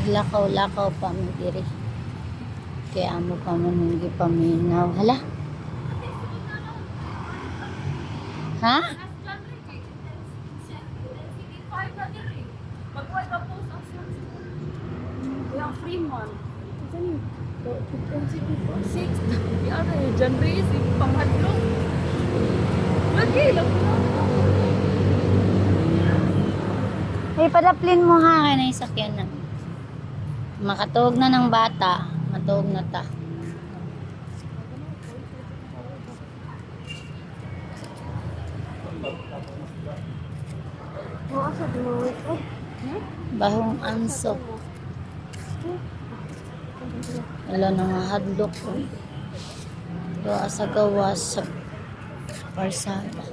Lakaw-lakaw pa mi diri. Kaya amo pa man hindi paminaw. Hala? Ha? Yang Freeman. Ito ni. Intensity 6. Di ano yung John Reyes. Panghadlong. Lagi lang. Ay, padaplin mo ha, kaya na isakyan na. Makatuog na ng bata. Matuog na ta. Asa di mo wait up. Bahong anso. Wala na nga hadlok ko. Doa sa gawas sa parsada.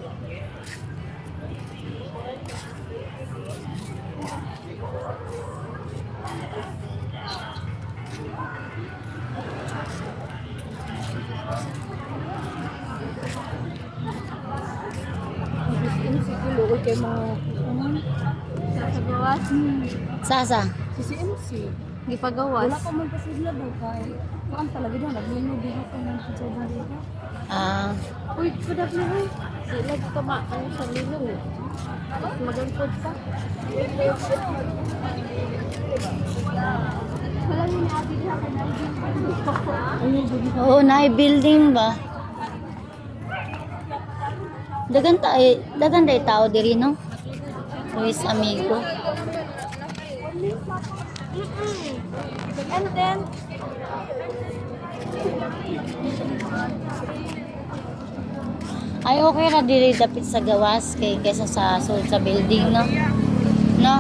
Siguro kay mga sa gawas. Sasa? Si CMC. Gipagawas. Wala pa man pasigla daw kay. Kuan talaga daw naglino dito ko ng sa dito. Ah, Uy, kudak na uy. Sila tama ano sa lino. Magantod pa. Wala ni abi diha kay oo, building ba? Dagan day tao diri no? Luis Amigo. And then Ay, okay ra diri dapit sa gawas kaysa sa sulod sa building no? No?